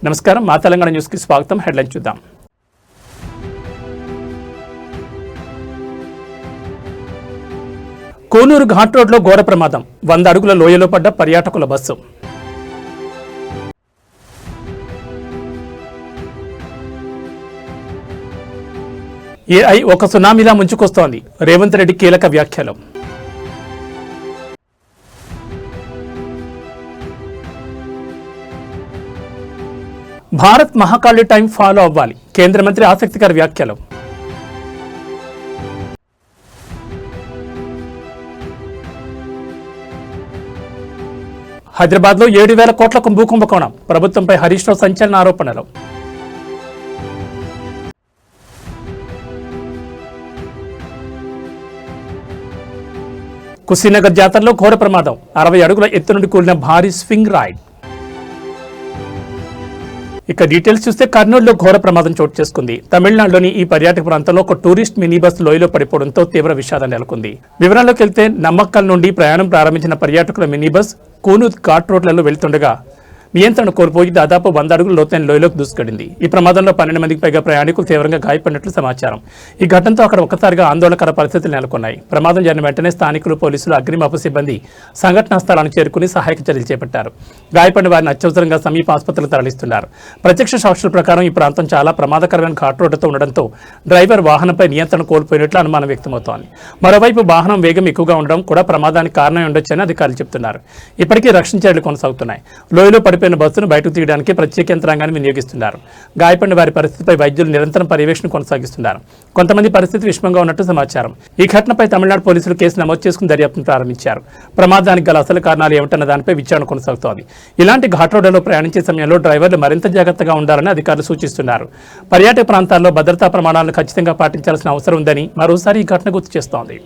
నమస్కారం, మా తెలంగాణ న్యూస్ కి స్వాగతం. హెడ్లైన్ చూద్దాం. కోనూరు ఘాట్ రోడ్లో ఘోర ప్రమాదం. 100 అడుగుల లోయలో పడ్డ పర్యాటకుల బస్సు. ఏఐ ఒక సునామీలా ముంచుకొస్తోంది. రేవంత్ రెడ్డి కీలక వ్యాఖ్యలు. భారత్ మహాకాళి టైం ఫాలో అవ్వాలి. కేంద్ర మంత్రి ఆసక్తికర వ్యాఖ్యలు. హైదరాబాద్లో 7,000 కోట్లకు భూకుంభకోణం. ప్రభుత్వంపై హరీష్ రావు సంచలన ఆరోపణలు. కుశీనగర్ జాతరలో ఘోర ప్రమాదం. 60 అడుగుల ఎత్తు నుండి కూలిన భారీ స్వింగ్ రైడ్. ఇక డీటెయిల్స్ చూస్తే కర్నూలులో ఘోర ప్రమాదం చోటు చేసుకుంది. తమిళనాడులోని ఈ పర్యాటక ప్రాంతంలో ఒక టూరిస్ట్ మినీ బస్ లోయలో పడిపోవడంతో తీవ్ర విషాదం నెలకొంది. వివరాల్లోకి వెళ్తే నమ్మక్కల్ నుండి ప్రయాణం ప్రారంభించిన పర్యాటకుల మినీ బస్ కూనూర్ ఘాట్ రోడ్లలో వెళ్తుండగా నియంత్రణ కోల్పోయి దాదాపు 100 అడుగుల లోతైన లోయలోకి దూసుకెళ్లింది. ఈ ప్రమాదంలో 12 మందికి పైగా ప్రయాణికులు తీవ్రంగా గాయపడినట్లు సమాచారం. ఈ ఘటనతో అక్కడ ఒక్కసారిగా ఆందోళనకర పరిస్థితులు నెలకొన్నాయి. ప్రమాదం జరిగిన వెంటనే స్థానికులు, పోలీసులు, అగ్నిమాపక సిబ్బంది సంఘటనా స్థలానికి చేరుకుని సహాయక చర్యలు చేపట్టారు. గాయపడిన వారిని అత్యవసరంగా సమీప ఆసుపత్రులకు తరలిస్తున్నారు. ప్రత్యక్ష సాక్షుల ప్రకారం ఈ ప్రాంతం చాలా ప్రమాదకరమైన ఘాట్ రోడ్డుతో ఉండడంతో డ్రైవర్ వాహనంపై నియంత్రణ కోల్పోయినట్లు అనుమానం వ్యక్తమవుతోంది. మరోవైపు వాహనం వేగం ఎక్కువగా ఉండడం కూడా ప్రమాదానికి కారణమై ఉండొచ్చని అధికారులు చెబుతున్నారు. ఇప్పటికీ రక్షణ చర్యలు కొనసాగుతున్నాయి. లోయలో పడిపోయిన బస్సును బయటకు తీయడానికి ప్రత్యేక యంత్రాంగాన్ని వినియోగిస్తున్నారు. గాయపడిన వారి పరిస్థితిపై వైద్యులు నిరంతరం పర్యవేక్షణ కొనసాగిస్తున్నారు. కొంతమంది పరిస్థితి విషమంగా ఉన్నట్టు సమాచారం. ఈ ఘటనపై తమిళనాడు పోలీసులు కేసు నమోదు చేసుకుని దర్యాప్తును ప్రారంభించారు. ప్రమాదానికి గల అసలు కారణాలు ఏమిటన్న దానిపై విచారణ కొనసాగుతోంది. ఇలాంటి ఘాట్ రోడ్లలో ప్రయాణించే సమయంలో డ్రైవర్లు మరింత జాగ్రత్తగా ఉండాలని అధికారులు సూచిస్తున్నారు. పర్యాటక ప్రాంతాల్లో భద్రతా ప్రమాణాలను ఖచ్చితంగా పాటించాల్సిన అవసరం ఉందని మరోసారి ఈ ఘటన గుర్తు చేస్తోంది.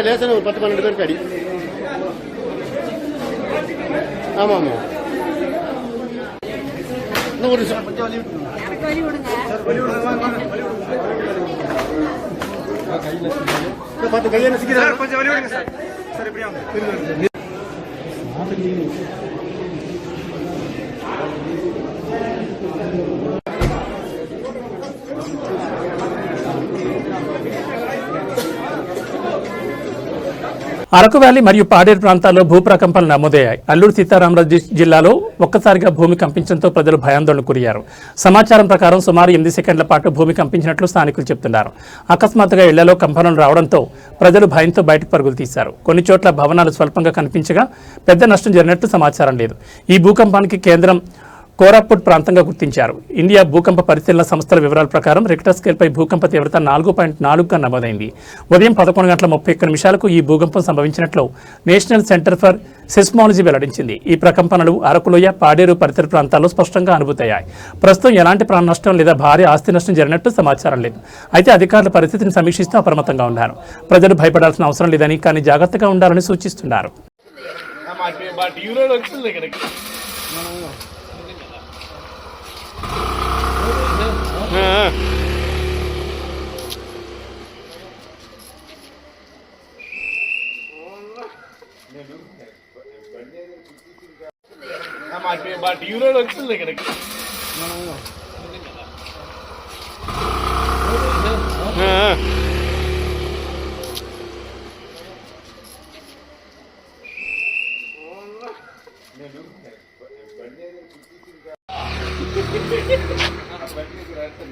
லேசான ஒரு 10-12 பேருக்கு அடி. ஆமா ஆமா இன்னும் ஒரு பார்த்து கையை நசிக்கிறார். கொஞ்சம் வலி விடுங்க சார். சார் இப்படியா అరకు వ్యాలీ మరియు పాడేరు ప్రాంతాల్లో భూప్రకంపనలు నమోదయ్యాయి. అల్లూరు సీతారామరాజు జిల్లాలో ఒక్కసారిగా భూమి కంపించడంతో ప్రజలు భయాందోళనకు గురయ్యారు. సమాచారం ప్రకారం సుమారు 8 సెకండ్ల పాటు భూమి కంపించినట్లు స్థానికులు చెబుతున్నారు. అకస్మాత్తుగా ఇళ్లలో కంపనలు రావడంతో ప్రజలు భయంతో బయటకు పరుగులు తీశారు. కొన్ని చోట్ల భవనాలు స్వల్పంగా కనిపించగా పెద్ద నష్టం జరిగినట్లు సమాచారం లేదు. ఈ భూకంపానికి కేంద్రం కోరాపుట్ ప్రాంతంగా గుర్తించారు. ఇండియా భూకంప పరిశీలన సంస్థల వివరాల ప్రకారం రిక్టర్ స్కేల్పై భూకంప తీవ్రత 4.4గా నమోదైంది. ఉదయం 11:31 ఈ భూకంపం సంభవించినట్లు నేషనల్ సెంటర్ ఫర్ సెస్మాలజీ వెల్లడించింది. ఈ ప్రకంపనలు అరకులోయ, పాడేరు పరిసర ప్రాంతాల్లో స్పష్టంగా అనుభూతయ్యాయి. ప్రస్తుతం ఎలాంటి ప్రాణ నష్టం లేదా భారీ ఆస్తి నష్టం జరిగినట్టు సమాచారం లేదు. అయితే అధికారుల పరిస్థితిని సమీక్షిస్తూ అప్రమత్తంగా ఉన్నారు. ప్రజలు భయపడాల్సిన అవసరం లేదని, కానీ జాగ్రత్తగా ఉండాలని సూచిస్తున్నారు. వచ్చింది ఇక్కడికి.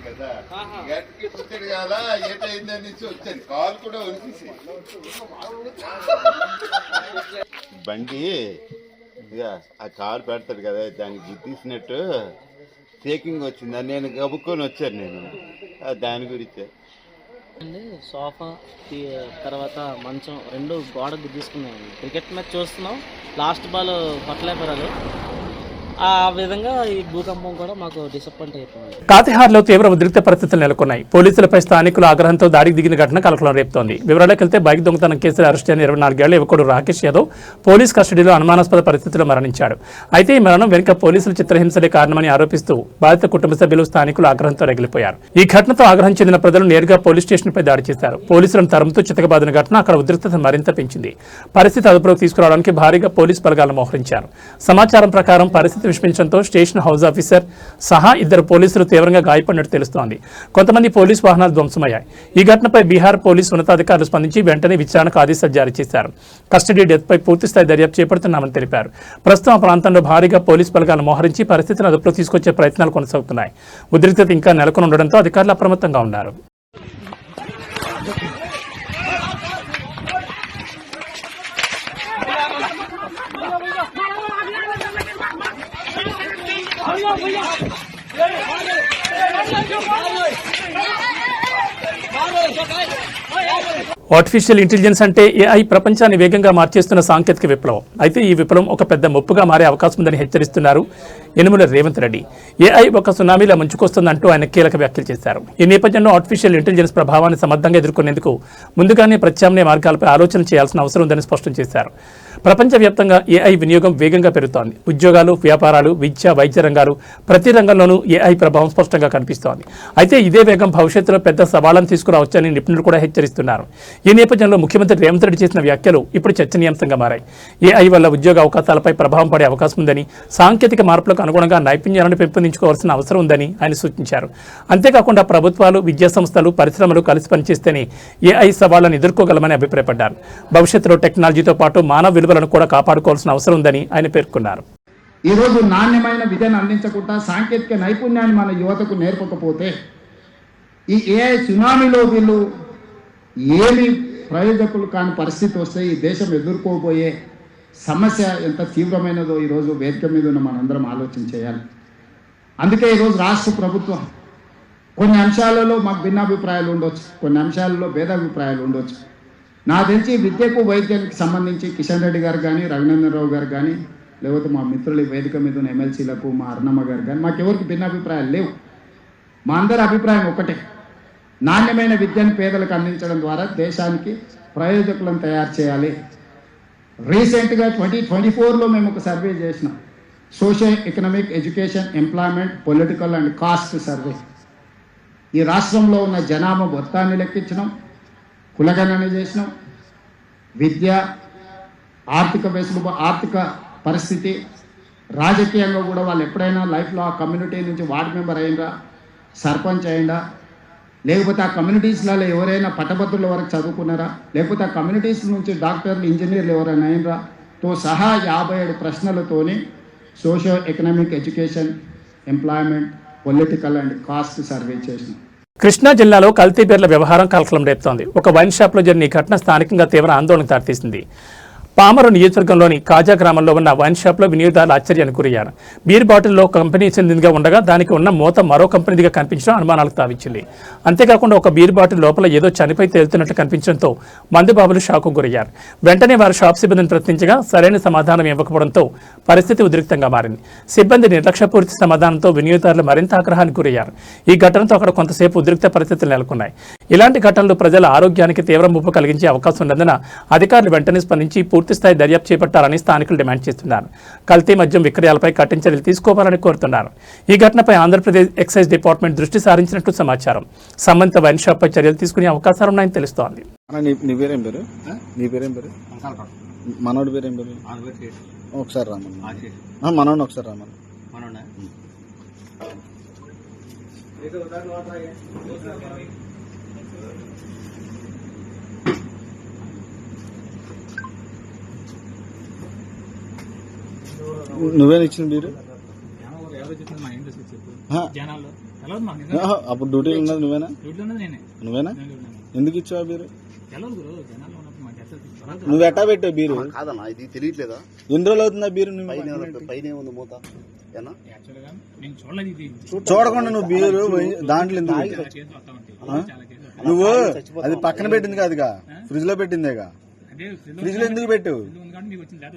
కదా గట్టికి పుట్టాడు కదా ఏటైందని వచ్చాను కాలు కూడా వదిలేసి బండి ఇక ఆ కారు పెడతాడు కదా దానికి గుర్తిసినట్టు టేకింగ్ వచ్చింది. నేను గబుక్కొని వచ్చాను నేను దాని గురించి. సోఫా తర్వాత మంచం రెండు గోడకు తీసుకున్నాం. క్రికెట్ మ్యాచ్ చూస్తున్నాం, లాస్ట్ బాల్ పట్టలేపరాలు. ఆ విధంగా ఈ భూకంపం కూడా మాకు డిసప్పాయింట్ అయిపోయింది. కాతిహార్లో తీవ్ర ఉద్రిక్త పరిస్థితులు నెలకొన్నాయి. పోలీసులపై స్థానికుల ఆగ్రహంతో దాడికి దిగిన ఘటన కలకలం రేపుతోంది. వివరాలకు వెళ్తే బైక్ దొంగతనం కేసులో అరెస్ట్ అయిన 24 ఏళ్ల యువకుడు రాకేష్ యాదవ్ పోలీస్ కస్టడీలో అనుమానాస్పద పరిస్థితిలో మరణించాడు. అయితే ఈ మరణం వెనుక పోలీసుల చిత్రహింసలే కారణమని ఆరోపిస్తూ బాధిత కుటుంబ సభ్యులు, స్థానికులు ఆగ్రహంతో రగిలిపోయారు. ఈ ఘటనతో ఆగ్రహం చెందిన ప్రజలు నేరుగా పోలీస్ స్టేషన్పై దాడి చేశారు. పోలీసులను తరుముతూ చితకబాదిన ఘటన అక్కడ ఉద్రిక్తత మరింత పెంచింది. పరిస్థితి అదుపులోకి తీసుకురావడానికి భారీగా పోలీసు బలగాలను మోహరించారు. సమాచారం ప్రకారం పరిస్థితి విషమించడంతో స్టేషన్ హౌస్ ఆఫీసర్ సహా 2 పోలీసులు తీవ్రంగా గాయపడినట్టు తెలుస్తోంది. కొంతమంది పోలీసు వాహనాలు ధ్వంసమయ్యాయి. ఈ ఘటనపై బీహార్ పోలీసు ఉన్నతాధికారులు స్పందించి వెంటనే విచారణకు ఆదేశాలు జారీ చేశారు. కస్టడీ డెత్పై పూర్తిస్థాయి దర్యాప్తు చేపడుతున్నామని తెలిపారు. ప్రస్తుతం ఆ ప్రాంతంలో భారీగా పోలీసు బలగాలను మోహరించి పరిస్థితిని అదుపులో తీసుకొచ్చే ప్రయత్నాలు కొనసాగుతున్నాయి. ఉద్రిక్తత ఇంకా నెలకొని ఉండడంతో అధికారులు అప్రమత్తంగా ఉన్నారు. ఆర్టిఫిషియల్ ఇంటెలిజెన్స్ అంటే ఏఐ ప్రపంచాన్ని వేగంగా మార్చేస్తున్న సాంకేతిక విప్లవం. అయితే ఈ విప్లవం ఒక పెద్ద ముప్పుగా మారే అవకాశం ఉందని హెచ్చరిస్తున్నారు యనుమల రేవంత్ రెడ్డి. ఏఐ ఒక సునామీలా ముంచుకొస్తుందంటూ ఆయన కీలక వ్యాఖ్యలు చేశారు. ఈ నేపథ్యంలో ఆర్టిఫిషియల్ ఇంటెలిజెన్స్ ప్రభావాన్ని సమర్థంగా ఎదుర్కొనేందుకు ముందుగానే ప్రత్యామ్నాయ మార్గాలపై ఆలోచన చేయాల్సిన అవసరం ఉందని స్పష్టం చేశారు. ప్రపంచవ్యాప్తంగా ఏఐ వినియోగం వేగంగా పెరుగుతోంది. ఉద్యోగాలు, వ్యాపారాలు, విద్య, వైద్య రంగాలు ప్రతి రంగంలోనూ ఏఐ ప్రభావం స్పష్టంగా కనిపిస్తోంది. అయితే ఇదే వేగం భవిష్యత్తులో పెద్ద సవాళ్లను తీసుకురావచ్చని నిపుణులు కూడా హెచ్చరిస్తున్నారు. ఈ నేపథ్యంలో ముఖ్యమంత్రి రేవంత్ రెడ్డి చేసిన వ్యాఖ్యలు ఇప్పుడు చర్చనీయాంశంగా మారాయి. ఏఐ వల్ల ఉద్యోగ అవకాశాలపై ప్రభావం పడే అవకాశం ఉందని, సాంకేతిక మార్పులకు అనుగుణంగా నైపుణ్యాలను పెంపొందించుకోవాల్సిన అవసరం ఉందని ఆయన సూచించారు. అంతేకాకుండా ప్రభుత్వాలు, విద్యా సంస్థలు, పరిశ్రమలు కలిసి పనిచేస్తేనే ఏఐ సవాళ్లను ఎదుర్కోగలమని అభిప్రాయపడ్డారు. భవిష్యత్తులో టెక్నాలజీతో పాటు మానవ విలువలను కూడా కాపాడుకోవాల్సిన అవసరం ఉందని ఆయన పేర్కొన్నారు. ఈ రోజు నాణ్యమైన విద్యను అందించకుండా సాంకేతిక నైపుణ్యాన్ని మన యువతకు నేర్పకపోతే ఈ ఏఐ సునామీలో వీళ్ళు ఏమి ప్రయోజకులు కాని పరిస్థితి వస్తే ఈ దేశం ఎదుర్కోబోయే సమస్య ఎంత తీవ్రమైనదో ఈరోజు వేదిక మీద ఉన్న మనందరం ఆలోచన చేయాలి. అందుకే ఈరోజు రాష్ట్ర ప్రభుత్వం కొన్ని అంశాలలో మాకు భిన్నాభిప్రాయాలు ఉండొచ్చు, కొన్ని అంశాలలో భేదాభిప్రాయాలు ఉండొచ్చు. నాకు తెలిసి విద్యకు, వైద్యానికి సంబంధించి కిషన్ రెడ్డి గారు కానీ, రఘునందన్ రావు గారు కానీ, లేకపోతే మా మిత్రుల వేదిక మీద ఉన్న ఎమ్మెల్సీలకు, మా అరుణమ్మ గారు కానీ, మాకెవరికి భిన్నాభిప్రాయాలు లేవు. మా అందరి అభిప్రాయం ఒకటే, నాణ్యమైన విద్యను పేదలకు అందించడం ద్వారా దేశానికి ప్రయోజకులను తయారు చేయాలి. రీసెంట్గా 2024లో మేము ఒక సర్వే చేసినాం, social economic, education, employment, political and caste survey. ఈ రాష్ట్రంలో ఉన్న జనాభా మొత్తాన్ని లెక్కించినాం, కులగణన చేసినాం. విద్య, ఆర్థిక పరిస్థితి, రాజకీయంగా కూడా వాళ్ళు ఎప్పుడైనా లైఫ్లో ఆ కమ్యూనిటీ నుంచి వార్డు మెంబర్ అయిందా, సర్పంచ్ అయిందా, లేకపోతే ఆ కమ్యూనిటీస్లలో ఎవరైనా పట్టభద్రుల వరకు చదువుకున్నారా, లేకపోతే ఆ కమ్యూనిటీస్ నుంచి డాక్టర్లు ఇంజనీర్లు ఎవరైనా అయినరా తో సహా 57 ప్రశ్నలతోని socio economic, education, employment, political and caste survey చేసినాం. కృష్ణా జిల్లాలో కల్తీ బీర్ల వ్యవహారం కలకలం రేపుతోంది. ఒక వైన్ షాప్లో జరిగిన ఈ ఘటన స్థానికంగా తీవ్ర ఆందోళనకు దారితీసింది. పామరు నియోజకవర్గంలోని కాజా గ్రామంలో ఉన్న వైన్ షాప్లో వినియోగదారులు ఆశ్చర్యానికి గురయ్యారు. బీర్ బాటిల్లో కంపెనీ చెందినదిగా ఉండగా దానికి ఉన్న మూత మరో కంపెనీదిగా కనిపించడం అనుమానాలకు తావిచ్చింది. అంతేకాకుండా ఒక బీర్ బాటిల్ లోపల ఏదో చనిపోయి తేలుతున్నట్లు కనిపించడంతో మందుబాబులు షాకు గురయ్యారు. వెంటనే వారు షాప్ సిబ్బందిని ప్రశ్నించగా సరైన సమాధానం ఇవ్వకపోవడంతో పరిస్థితి ఉద్రిక్తంగా మారింది. సిబ్బంది నిర్లక్ష్యపూరిత సమాధానంతో వినియోగదారులు మరింత ఆగ్రహానికి గురయ్యారు. ఈ ఘటనతో అక్కడ కొంతసేపు ఉద్రిక్త పరిస్థితులు నెలకొన్నాయి. ఇలాంటి ఘటనలు ప్రజల ఆరోగ్యానికి తీవ్ర ముప్పు కలిగించే అవకాశం ఉన్నందున అధికారులు వెంటనే స్పందించి పూర్తిస్థాయి దర్యాప్తు చేపట్టాలని స్థానికులు డిమాండ్ చేస్తున్నారు. కల్తీ మద్యం విక్రయాలపై కఠిన చర్యలు తీసుకోవాలని కోరుతున్నారు. ఈ ఘటనపై ఆంధ్రప్రదేశ్ ఎక్సైజ్ డిపార్ట్మెంట్ దృష్టి సారించినట్లు సమాచారం. సంబంధిత వైన్ షాప్ పై చర్యలు తీసుకునే అవకాశాలున్నాయని తెలుస్తోంది. నీ పేరేం పేరు? నీ పేరేం పేరు? మనోడి పేరేం పేరు? ఒకసారి రామన్. మనోడిని ఒకసారి రామన్. నువ్వేనా ఇచ్చిన బీరు? అప్పుడు డ్యూటీ ఉన్నది నువ్వేనా? ఎందుకు ఇచ్చావు బీరు? నువ్వు ఎట్టా పెట్టావు బీరు? కాదన్నా, ఇది తెలియట్లేదా? ఎన్ని రోజులు అవుతుందా బీరు? పైన ఉంది మూత. చూడకుండా నువ్వు బీరు దాంట్లో ఎందుకు నువ్వు అది పక్కన పెట్టింది కాదుగా, ఫ్రిడ్జ్ లో పెట్టిందేగా. ఫ్రిడ్జ్ లో ఎందుకు పెట్టావు?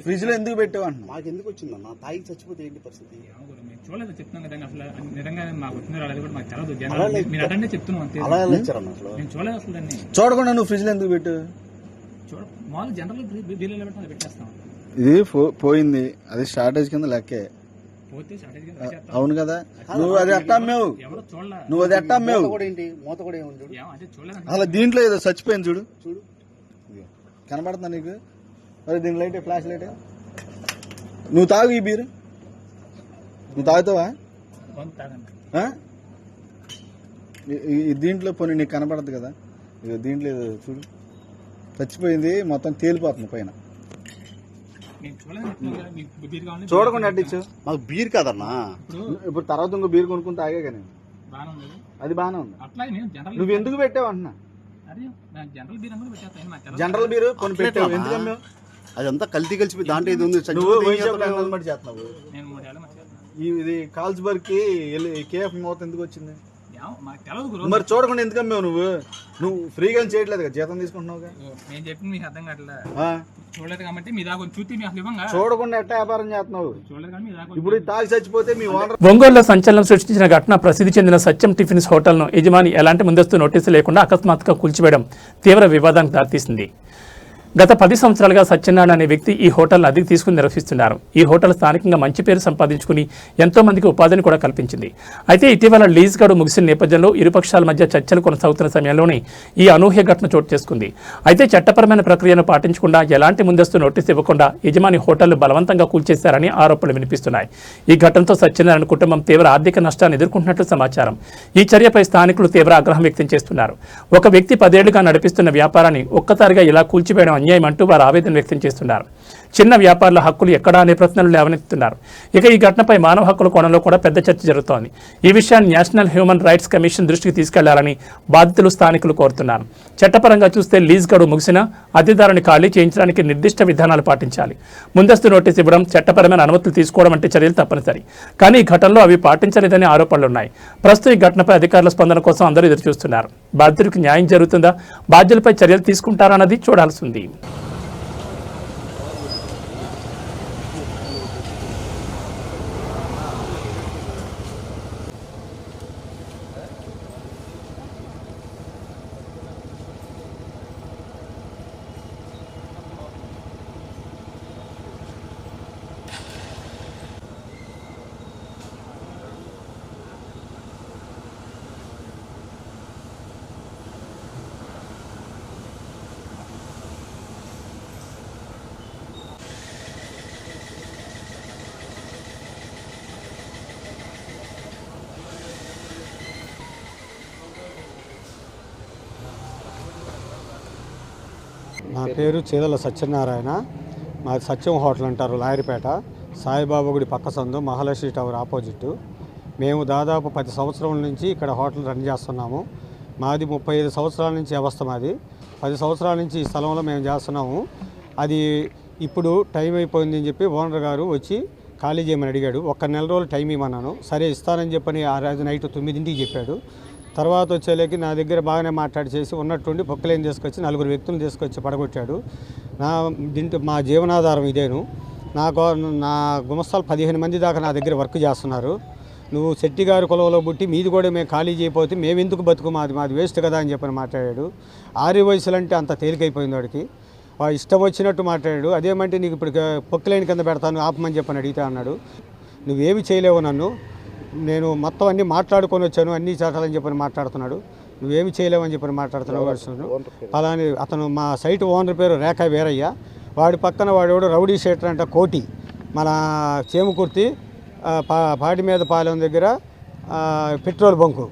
ఫ్రిడ్జ్ లో ఎందుకు పెట్టావు అంటున్నా. మాకు ఎందుకు వచ్చిందన్న? తాగి చచ్చిపోతే ఏంటి పరిస్థితి? చూడకుండా నువ్వు ఫ్రిడ్జ్ లో ఎందుకు పెట్టావు? ఇది పోయింది, అది షార్టేజ్ కింద లెక్కే. అవును కదా, నువ్వు అది ఎట్టా అమ్మావు? నువ్వు అది ఎట్టా అమ్మావు? మూత కూడా ఏముంది అలా దీంట్లో ఏదో చచ్చిపోయింది చూడు. చూడు కనబడుతుందా నీకు? మరి దీని లైట్, ఫ్లాష్ లైట్. నువ్వు తాగు ఈ బీరు. నువ్వు తాగుతావా? దీంట్లో పోనీ నీకు కనబడదు కదా. ఇక దీంట్లో ఏదో చూడు చచ్చిపోయింది, మొత్తం తేలిపోతుంది పైన. చూడకుండా అడ్డించు. మాకు బీర్ కాదన్నా. ఇప్పుడు తర్వాత ఇంకో బీర్ కొనుక్కుని తాగే కానీ అది బాగానే ఉంది. నువ్వు ఎందుకు పెట్టావు అంటున్నా? జనరల్ బీరు కొన్ని పెట్టావు, ఎందుకు అమ్మావు? అదంతా కల్తీ కలిసి దాంట్లో ఇది ఉంది. నువ్వు చేస్తున్నావు. ఇది కాల్స్బర్గ్ కి కేఎఫ్ మూత ఎందుకు వచ్చింది? మరి చూడకుండా ఎందుకు అమ్మావు? నువ్వు ఫ్రీగా చేయట్లేదు కదా, జీతం తీసుకుంటున్నావుగా. నేను చెప్పింది మీకు అర్థం కావట్లేదు. చూడలేదు కాబట్టి మీ దాకా చూసి చూడకుండా ఎట్టా వ్యాపారం చేస్తున్నావు? ఇప్పుడు తాగి చచ్చిపోతే మీ ఓనర్. ఒంగోలులో సంచలనం సృష్టించిన ఘటన ప్రసిద్ధి చెందిన సత్యం టిఫిన్స్ హోటల్ను యజమాని ఎలాంటి ముందస్తు నోటీసు లేకుండా అకస్మాత్తుగా కూల్చివేయడం తీవ్ర వివాదానికి దారితీసింది. గత 10 సంవత్సరాలుగా సత్యనారాయణ అనే వ్యక్తి ఈ హోటల్ను అద్దెకు తీసుకుని నిర్వహిస్తున్నారు. ఈ హోటల్ స్థానికంగా మంచి పేరు సంపాదించుకుని ఎంతో మందికి ఉపాధిని కూడా కల్పించింది. అయితే ఇటీవల లీజ్ గడువు ముగిసిన నేపథ్యంలో ఇరుపక్షాల మధ్య చర్చలు కొనసాగుతున్న సమయంలోనే ఈ అనూహ్య ఘటన చోటు చేసుకుంది. అయితే చట్టపరమైన ప్రక్రియను పాటించకుండా ఎలాంటి ముందస్తు నోటీసు ఇవ్వకుండా యజమాని హోటల్ను బలవంతంగా కూల్చేశారని ఆరోపణలు వినిపిస్తున్నాయి. ఈ ఘటనతో సత్యనారాయణ కుటుంబం తీవ్ర ఆర్థిక నష్టాన్ని ఎదుర్కొంటున్నట్లు సమాచారం. ఈ చర్యపై స్థానికులు తీవ్ర ఆగ్రహం వ్యక్తం చేస్తున్నారు. ఒక వ్యక్తి 10 ఏళ్లుగా నడిపిస్తున్న వ్యాపారాన్ని ఒక్కసారిగా ఇలా కూల్చివేయడం అన్యాయం అంటూ వారు ఆవేదన వ్యక్తం చేస్తున్నారు. చిన్న వ్యాపారుల హక్కులు ఎక్కడా అనే ప్రశ్నలు లేవనెత్తుతున్నారు. ఇక ఈ ఘటనపై మానవ హక్కుల కోణంలో కూడా పెద్ద చర్చ జరుగుతోంది. ఈ విషయాన్ని నేషనల్ హ్యూమన్ రైట్స్ కమిషన్ దృష్టికి తీసుకెళ్లాలని బాధితులు స్థానికులు కోరుతున్నారు. చట్టపరంగా చూస్తే లీజ్ గడువు ముగిసినా అద్దెదారుని ఖాళీ చేయించడానికి నిర్దిష్ట విధానాలు పాటించాలి. ముందస్తు నోటీసు ఇవ్వడం, చట్టపరమైన అనుమతులు తీసుకోవడం వంటి చర్యలు తప్పనిసరి. కానీ ఈ ఘటనలో అవి పాటించలేదనే ఆరోపణలున్నాయి. ప్రస్తుతం ఈ ఘటనపై అధికారుల స్పందన కోసం అందరూ ఎదురుచూస్తున్నారు. బాధితుడికి న్యాయం జరుగుతుందా, బాధ్యులపై చర్యలు తీసుకుంటారన్నది చూడాల్సి ఉంది. నా పేరు చీదల సత్యనారాయణ. మాది సత్యం హోటల్ అంటారు, లాయరిపేట, సాయిబాబా గుడి పక్క సందు, మహాలక్ష్మి టవర్ ఆపోజిట్. మేము దాదాపు 10 సంవత్సరాల నుంచి ఇక్కడ హోటల్ రన్ చేస్తున్నాము. మాది 35 సంవత్సరాల నుంచి వ్యవస్థ మాది. 10 సంవత్సరాల నుంచి ఈ స్థలంలో మేము చేస్తున్నాము. అది ఇప్పుడు టైం అయిపోయింది అని చెప్పి ఓనర్ గారు వచ్చి ఖాళీ చేయమని అడిగాడు. 1 నెల రోజులు టైం ఇవ్వమన్నాను. సరే ఇస్తానని చెప్పని ఆ రోజు నైట్ 9ంటికి చెప్పాడు. తర్వాత వచ్చేలేకి నా దగ్గర బాగానే మాట్లాడి చేసి ఉన్నట్టుండి పొక్కలేని తీసుకొచ్చి 4 వ్యక్తులను తీసుకొచ్చి పడగొట్టాడు. మా జీవనాధారం ఇదేను. నా గుమస్తాలు 15 మంది దాకా నా దగ్గర వర్క్ చేస్తున్నారు. నువ్వు శెట్టి గారి కులంలో పుట్టి మీది కూడా మేము ఖాళీ చేయకపోతే మేము ఎందుకు బతుకు, మాది వేస్ట్ కదా అని చెప్పని మాట్లాడాడు. 6 వయసులు అంటే అంత తేలికైపోయింది వాడికి. వాడు ఇష్టం వచ్చినట్టు మాట్లాడాడు. అదేమంటే నీకు ఇప్పుడు పొక్కలేని కింద పెడతాను ఆపమని చెప్పని అడిగితే అన్నాడు. నువ్వేమి చేయలేవు, నేను మొత్తం అన్నీ మాట్లాడుకొని వచ్చాను, అన్నీ చేటాలని చెప్పని మాట్లాడుతున్నాడు. నువ్వేమి చేయలేవని చెప్పని మాట్లాడుతున్నాడు. అలానే అతను మా సైట్ ఓనర్ పేరు రేఖా వీరయ్య. వాడి పక్కన వాడు రౌడీ షేటర్ అంట కోటి, మన చేమకుర్తి పాటి మీద పాలెం దగ్గర పెట్రోల్ బంకు.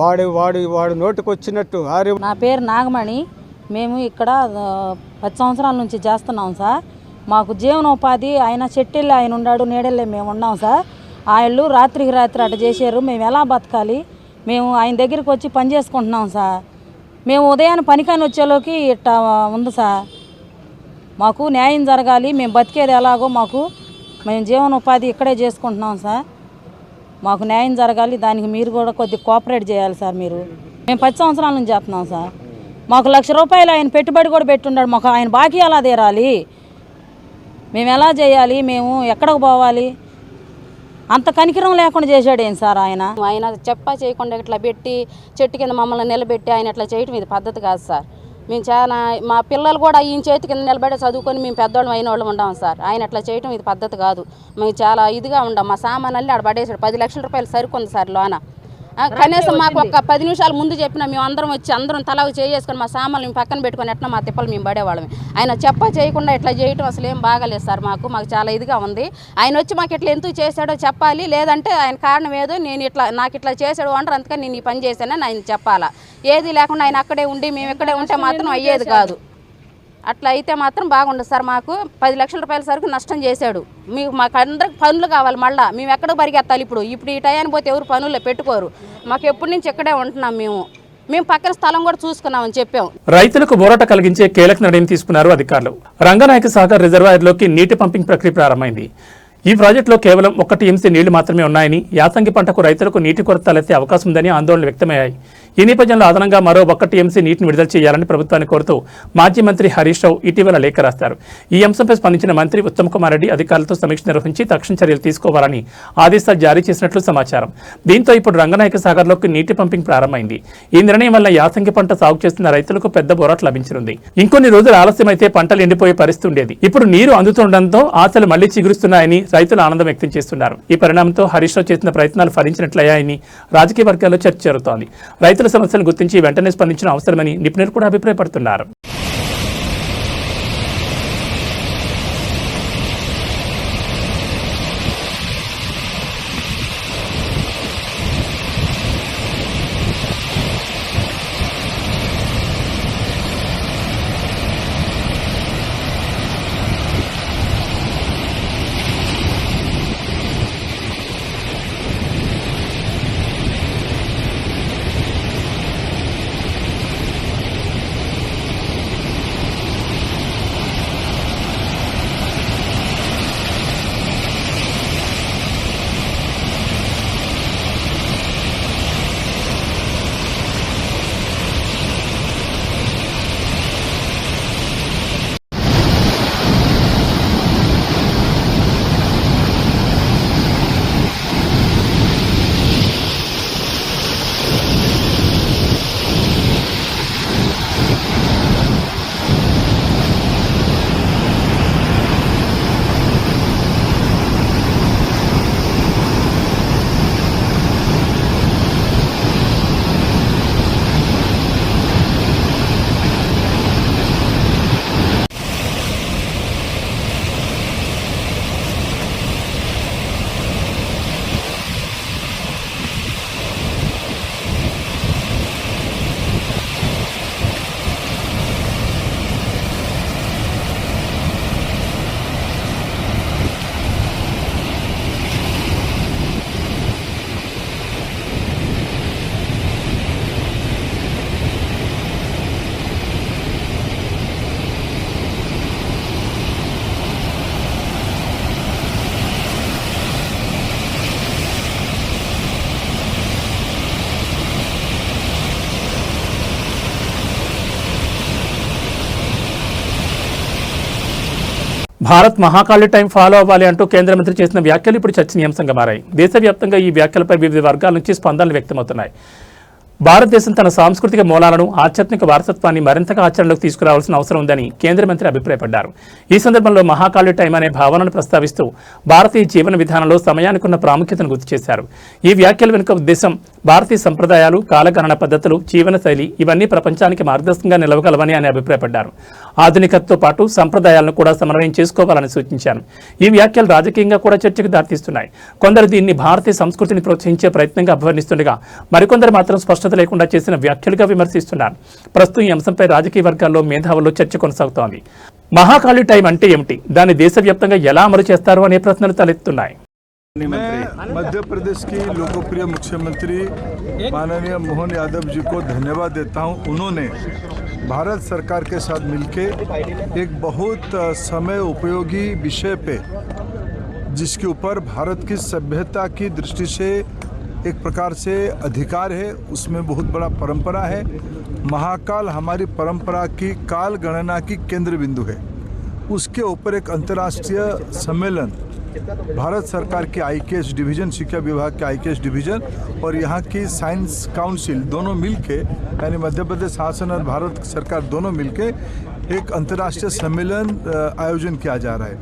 వాడు నోటికి వచ్చినట్టు నా పేరు నాగమణి. మేము ఇక్కడ 10 సంవత్సరాల నుంచి చేస్తున్నాం సార్. మాకు జీవనోపాధి ఆయన చెట్టెళ్ళి ఆయన ఉన్నాడు, నీడెళ్ళే మేము ఉన్నాం సార్. వాళ్ళు రాత్రికి రాత్రి అట్ట చేశారు. మేము ఎలా బతకాలి? మేము ఆయన దగ్గరికి వచ్చి పని చేసుకుంటున్నాం సార్. మేము ఉదయాన్నే పనికాని వచ్చేలోకి ఇట్లా ఉంది సార్. మాకు న్యాయం జరగాలి. మేము బతికేది ఎలాగో మేము జీవనోపాధి ఇక్కడే చేసుకుంటున్నాం సార్. మాకు న్యాయం జరగాలి. దానికి మీరు కూడా కొద్దిగా కోఆపరేట్ చేయాలి సార్. మేము 10 సంవత్సరాల నుంచి చేస్తున్నాం సార్. మాకు ₹1,00,000 ఆయన పెట్టుబడి కూడా పెట్టున్నాడు. మాకు ఆయన బాకీ ఎలా తీరాలి? మేము ఎలా చేయాలి? మేము ఎక్కడికి పోవాలి? అంత కనికరం లేకుండా చేశాడేం సార్ ఆయన చెప్పా చేయకుండా ఇట్లా పెట్టి చెట్టు కింద మమ్మల్ని నిలబెట్టి ఆయన ఇట్లా చేయటం ఇది పద్ధతి కాదు సార్. మేము చాలా మా పిల్లలు కూడా ఈయన చేతి కింద నిలబెట్టి చదువుకొని మేము పెద్దవాళ్ళం అయిన వాళ్ళం ఉండాం సార్. ఆయన అట్లా చేయటం ఇది పద్ధతి కాదు. మేము చాలా ఇదిగా ఉండాం. మా సామాన్లు ఆడ పడేసాడు. ₹10 లక్షల సరుకుంది సార్ లోన. కనీసం మాకు ఒక 10 నిమిషాల ముందు చెప్పినా మేము అందరం తలాగు చేసుకొని మా సామాన్లు మేము పక్కన పెట్టుకొని ఎట్లా మా తిప్పలు మేము పడేవాళ్ళమే. ఆయన చెప్పా చేయకుండా ఇట్లా చేయటం అసలు ఏం బాగాలేదు సార్. మాకు చాలా ఇదిగా ఉంది. ఆయన వచ్చి మాకు ఇట్లా ఎందుకు చేశాడో చెప్పాలి. లేదంటే ఆయన కారణం ఏదో నాకు ఇట్లా చేశాడు అంటారు, అందుకని నేను ఈ పని చేశానని ఆయన చెప్పాలా. ఏది లేకుండా ఆయన అక్కడే ఉండి మేము ఇక్కడే ఉంటే మాత్రం అయ్యేది కాదు. అట్లా అయితే మాత్రం బాగుండదు సార్. మాకు ₹10 లక్షల సరుకు నష్టం చేశాడు. మాకు అందరికి పనులు కావాలి. మళ్ళీ మేము ఎక్కడికి పరిగెత్తాలి? ఇప్పుడు ఈ టయాన్ని పోతే ఎవరు పనుల్లో పెట్టుకోరు. మాకు ఎప్పటి నుంచి ఇక్కడే ఉంటున్నాం. మేము పక్కన స్థలం కూడా చూసుకున్నామని చెప్పాం. రైతులకు ఊరట కలిగించే కీలక నిర్ణయం తీసుకున్నారు అధికారులు. రంగనాయక సాగర్ రిజర్వాయర్లోకి నీటి పంపింగ్ ప్రక్రియ ప్రారంభమైంది. ఈ ప్రాజెక్టులో కేవలం 1 టీఎంసీ నీళ్లు మాత్రమే ఉన్నాయని, యాసంగి పంటకు రైతులకు నీటి కొరత తలెత్తే అవకాశం ఉందని ఆందోళనలు వ్యక్తమయ్యాయి. ఈ నేపథ్యంలో అదనంగా మరో 1 టీఎంసీ నీటిని విడుదల చేయాలని ప్రభుత్వాన్ని కోరుతూ మాజీ మంత్రి హరీష్ రావు ఇటీవల లేఖ రాస్తారు. ఈ అంశంపై స్పందించిన మంత్రి ఉత్తమ్ కుమార్ రెడ్డి అధికారులతో సమీక్ష నిర్వహించి తక్షణ చర్యలు తీసుకోవాలని ఆదేశాలు జారీ చేసినట్లు సమాచారం. దీంతో ఇప్పుడు రంగనాయక సాగర్లోకి నీటి పంపింగ్ ప్రారంభమైంది. ఈ నిర్ణయం వల్ల యాసంగి పంట సాగు చేస్తున్న రైతులకు పెద్ద బోరాట లభించనుంది. ఇంకొన్ని రోజులు ఆలస్యమైతే పంటలు ఎండిపోయే పరిస్థితి ఉండేది. ఇప్పుడు నీరు అందుతుండటంతో ఆశలు మళ్లీ చిగురుస్తున్నాయని రైతులు ఆనందం వ్యక్తం చేస్తున్నారు. ఈ పరిణామంతో హరీష్ రావు చేసిన ప్రయత్నాలు ఫలించినట్లయ్యాయని రాజకీయ వర్గాల్లో చర్చ జరుగుతోంది. రైతుల సమస్యలను గుర్తించి వెంటనే స్పందించడం అవసరమని నిపుణులు కూడా అభిప్రాయపడుతున్నారు. భారత్ మహాకాళి టైం ఫాలో అవ్వాలి అంటూ కేంద్ర మంత్రి చేసిన వ్యాఖ్యలు ఇప్పుడు చర్చనీయాంశంగా మారాయి. దేశవ్యాప్తంగా ఈ వ్యాఖ్యలపై వివిధ వర్గాల నుంచి స్పందనలు వ్యక్తమవుతున్నాయి. భారతదేశం తన సాంస్కృతిక మూలాలను, ఆధ్యాత్మిక వారసత్వాన్ని మరింతగా ఆచరణలోకి తీసుకురావాల్సిన అవసరం ఉందని కేంద్ర మంత్రి అభిప్రాయపడ్డారు. ఈ సందర్భంలో మహాకాళి టైం అనే భావనను ప్రస్తావిస్తూ భారతీయ జీవన విధానంలో సమయానికి ఉన్న ప్రాముఖ్యతను గుర్తు చేశారు. ఈ వ్యాఖ్యల వెనుక ఉద్దేశం భారతీయ సంప్రదాయాలు, కాలగణన పద్ధతులు, జీవనశైలి ఇవన్నీ ప్రపంచానికి మార్గదర్శకంగా నిలవగలవని ఆయన అభిప్రాయపడ్డారు. ఆధునికతతో పాటు సంప్రదాయాలను కూడా సమన్వయం చేసుకోవాలని సూచించారు. ఈ వ్యాఖ్యలు రాజకీయంగా కూడా చర్చకు దారితీస్తున్నాయి. కొందరు దీన్ని భారతీయ సంస్కృతిని ప్రోత్సహించే ప్రయత్నంగా అభివర్ణిస్తుండగా మరికొందరు మాత్రం స్పష్టత లేకుండా చేసిన వ్యాఖ్యలుగా విమర్శిస్తున్నారు. ప్రస్తుతం ఈ అంశంపై రాజకీయ వర్గాల్లో మేధావుల్లో చర్చ కొనసాగుతోంది. మహాకాళి టైం అంటే ఏమిటి, దాన్ని దేశవ్యాప్తంగా ఎలా అమలు చేస్తారు అనే ప్రశ్నలు తలెత్తున్నాయి. मध्य प्रदेश की लोकप्रिय मुख्यमंत्री माननीय मोहन यादव जी को धन्यवाद देता हूं। उन्होंने भारत सरकार के साथ मिलकर एक बहुत समय उपयोगी विषय पे, जिसके ऊपर भारत की सभ्यता की दृष्टि से एक प्रकार से अधिकार है, उसमें बहुत बड़ा परंपरा है। महाकाल हमारी परंपरा की काल गणना की केंद्र बिंदु है। उसके ऊपर एक अंतर्राष्ट्रीय सम्मेलन भारत सरकार के IKS डिवीज़न, शिक्षा विभाग के IKS डिवीज़न और यहाँ की साइंस काउंसिल दोनों मिलके, यानी मध्य प्रदेश शासन और भारत सरकार दोनों मिलके एक अंतर्राष्ट्रीय सम्मेलन आयोजन किया जा रहा है।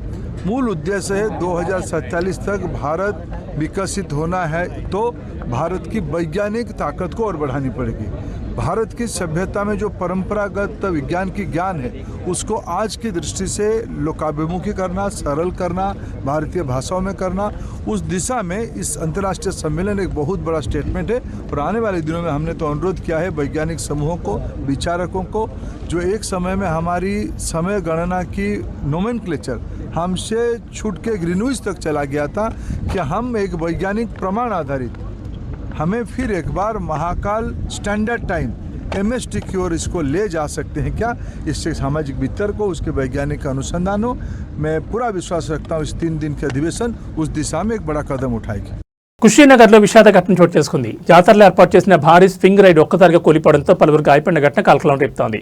मूल उद्देश्य है 2047 तक भारत विकसित होना है, तो भारत की वैज्ञानिक ताकत को और बढ़ानी पड़ेगी। भारत की सभ्यता में जो परंपरागत विज्ञान की ज्ञान है, उसको आज की दृष्टि से लोकाभिमुखी करना, सरल करना, भारतीय भाषाओं में करना, उस दिशा में इस अंतर्राष्ट्रीय सम्मेलन एक बहुत बड़ा स्टेटमेंट है। और आने वाले दिनों में हमने तो अनुरोध किया है वैज्ञानिक समूहों को, विचारकों को, जो एक समय में हमारी समय गणना की नोमेनक्लेचर हमसे छूट के ग्रीनविच तक चला गया था, कि हम एक वैज्ञानिक प्रमाण आधारित, हमें फिर एक बार महाकाल स्टैंडर्ड टाइम MST की ओर इसको ले जा सकते हैं क्या। इससे सामाजिक वितर्क को, उसके वैज्ञानिक अनुसंधान हो, मैं पूरा विश्वास रखता हूँ इस 3 दिन के अधिवेशन उस दिशा में एक बड़ा कदम उठाएगी। కుషీనగర్లో విషాద ఘటన చోటు చేసుకుంది. జాతరలో ఏర్పాటు చేసిన భారీ స్వింగ్ రైడ్ ఒక్కసారిగా కూలిపోవడంతో పలువురు గాయపడిన ఘటన కలకలం రేపుతోంది.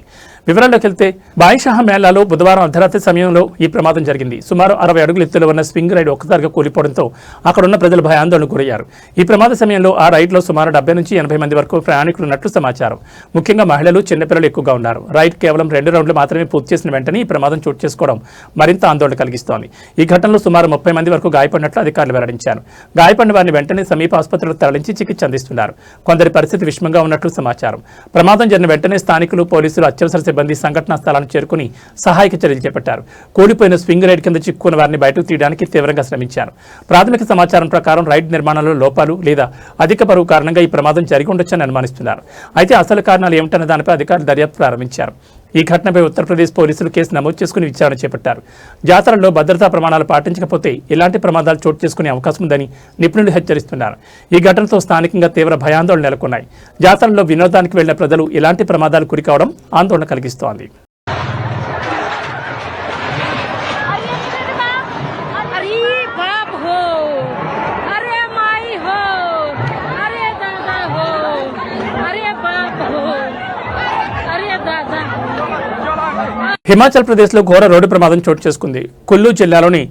వివరాల్లోకి వెళ్తే బాయిషాహ మేళాలో బుధవారం అర్ధరాత్రి సమయంలో ఈ ప్రమాదం జరిగింది. సుమారు 60 అడుగుల ఎత్తులో ఉన్న స్వింగ్ రైడ్ ఒక్కసారిగా కూలిపోవడంతో అక్కడున్న ప్రజలు భయాందోళనకు గురయ్యారు. ఈ ప్రమాద సమయంలో ఆ రైడ్లో సుమారు 70 నుంచి 80 మంది వరకు ప్రయాణికులు ఉన్నట్లు సమాచారం. ముఖ్యంగా మహిళలు, చిన్నపిల్లలు ఎక్కువగా ఉన్నారు. రైడ్ కేవలం 2 రౌండ్లు మాత్రమే పూర్తి చేసిన వెంటనే ఈ ప్రమాదం చోటు చేసుకోవడం మరింత ఆందోళన కలిగిస్తోంది. ఈ ఘటనలో సుమారు 30 మంది వరకు గాయపడినట్లు అధికారులు వెల్లడించారు. గాయపడిన వారిని వెంటనే సమీప ఆసుపత్రులకు తరలించి చికిత్స అందిస్తున్నారు. కొందరి పరిస్థితి విషమంగా ఉన్నట్లు సమాచారం. ప్రమాదం జరిగిన వెంటనే స్థానికులు, పోలీసులు, అత్యవసర సిబ్బంది సంఘటనా స్థలాన్ని చేరుకుని సహాయక చర్యలు చేపట్టారు. కూలిపోయిన స్వింగ్ రైడ్ కింద చిక్కుకున్న వారిని బయటకు తీయడానికి తీవ్రంగా శ్రమించారు. ప్రాథమిక సమాచారం ప్రకారం రైడ్ నిర్మాణంలో లోపాలు లేదా అధిక బరువు కారణంగా ఈ ప్రమాదం జరిగి ఉండొచ్చని అనుమానిస్తున్నారు. అయితే అసలు కారణాలు ఏమిటన్న దానిపై అధికారులు దర్యాప్తు ప్రారంభించారు. ఈ ఘటనపై ఉత్తరప్రదేశ్ పోలీసులు కేసు నమోదు చేసుకుని విచారణ చేపట్టారు. జాతరలో భద్రతా ప్రమాణాలు పాటించకపోతే ఇలాంటి ప్రమాదాలు చోటు చేసుకునే అవకాశం ఉందని నిపుణులు హెచ్చరిస్తున్నారు. ఈ ఘటనతో స్థానికంగా తీవ్ర భయాందోళన నెలకొన్నాయి. జాతరలో వినోదానికి వెళ్లిన ప్రజలు ఇలాంటి ప్రమాదాలు గురికావడం ఆందోళన కలిగిస్తోంది. హిమాచల్ ప్రదేశ్లో ఘోర రోడ్డు ప్రమాదం చోటు చేసుకుంది. కుల్లు జిల్లాలోని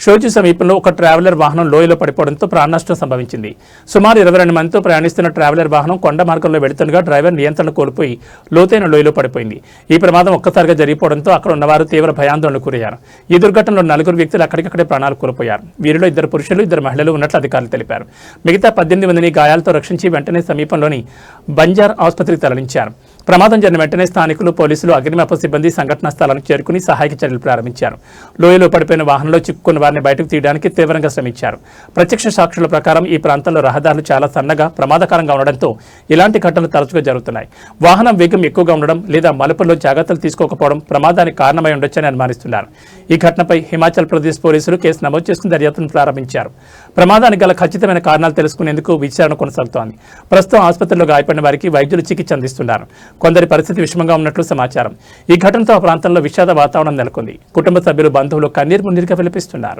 షోజు సమీపంలో ఒక ట్రావెలర్ వాహనం లోయలో పడిపోవడంతో ప్రాణనష్టం సంభవించింది. సుమారు 22 మందితో ప్రయాణిస్తున్న ట్రావెలర్ వాహనం కొండ మార్గంలో వెళుతుండగా డ్రైవర్ నియంత్రణ కోల్పోయి లోతైన లోయలో పడిపోయింది. ఈ ప్రమాదం ఒక్కసారిగా జరిగిపోవడంతో అక్కడ ఉన్నవారు తీవ్ర భయాందోళనకు గురయ్యారు. ఈ దుర్ఘటనలో 4 వ్యక్తులు అక్కడికక్కడే ప్రాణాలు కోల్పోయారు. వీరిలో 2 పురుషులు, 2 మహిళలు ఉన్నట్లు అధికారులు తెలిపారు. మిగతా 18 మందిని గాయాలతో రక్షించి వెంటనే సమీపంలోని బంజార్ ఆసుపత్రికి తరలించారు. ప్రమాదం జరిగిన వెంటనే స్థానికులు, పోలీసులు, అగ్నిమాపక సిబ్బంది సంఘటనా స్థలానికి చేరుకుని సహాయక చర్యలు ప్రారంభించారు. లోయలో పడిపోయిన వాహనంలో చిక్కుకున్న వారిని బయటకు తీయడానికి తీవ్రంగా శ్రమించారు. ప్రత్యక్ష సాక్షుల ప్రకారం ఈ ప్రాంతంలో రహదారులు చాలా సన్నగా, ప్రమాదకరంగా ఉండడంతో ఇలాంటి ఘటనలు తరచుగా జరుగుతున్నాయి. వాహనం వేగం ఎక్కువగా ఉండడం లేదా మలుపుల్లో జాగ్రత్తలు తీసుకోకపోవడం ప్రమాదానికి కారణమై ఉండొచ్చని అనుమానిస్తున్నారు. ఈ ఘటనపై హిమాచల్ ప్రదేశ్ పోలీసులు కేసు నమోదు చేసుకుని దర్యాప్తును ప్రారంభించారు. ప్రమాదానికి గల ఖచ్చితమైన కారణాలు తెలుసుకునేందుకు విచారణ కొనసాగుతోంది. ప్రస్తుతం ఆసుపత్రిలో గాయపడిన వారికి వైద్యులు చికిత్స అందిస్తున్నారు. కొందరి పరిస్థితి విషమంగా ఉన్నట్లు సమాచారం. ఈ ఘటనతో ఆ ప్రాంతంలో విషాద వాతావరణం నెలకొంది. కుటుంబ సభ్యులు, బంధువులు కన్నీరు మున్నీరుగా విలపిస్తున్నారు.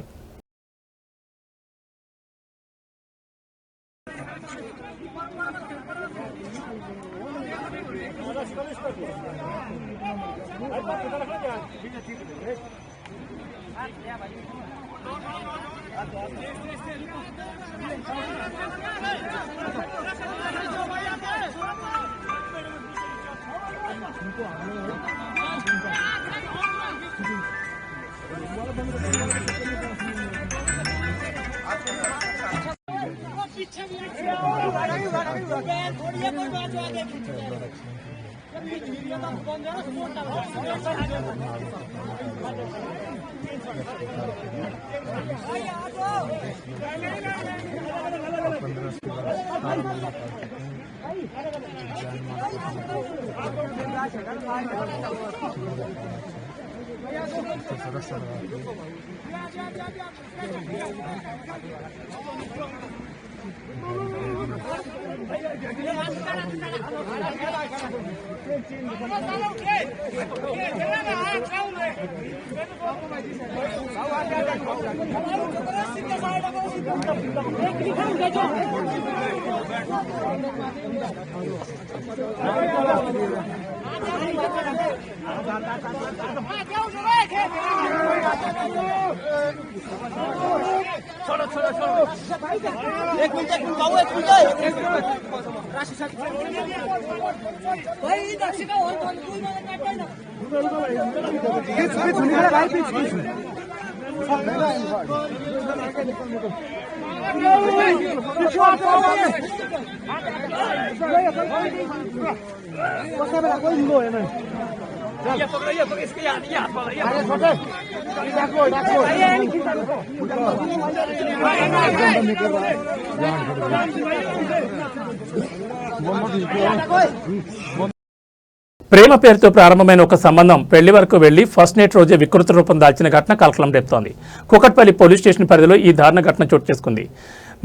ప్రేమ పేరుతో ప్రారంభమైన ఒక సంబంధం పెళ్లి వరకు వెళ్లి ఫస్ట్ నైట్ రోజే వికృత రూపం దాల్చిన ఘటన కలకలం రేపుతోంది. కూకట్పల్లి పోలీస్ స్టేషన్ పరిధిలో ఈ దారుణ ఘటన చోటు చేసుకుంది.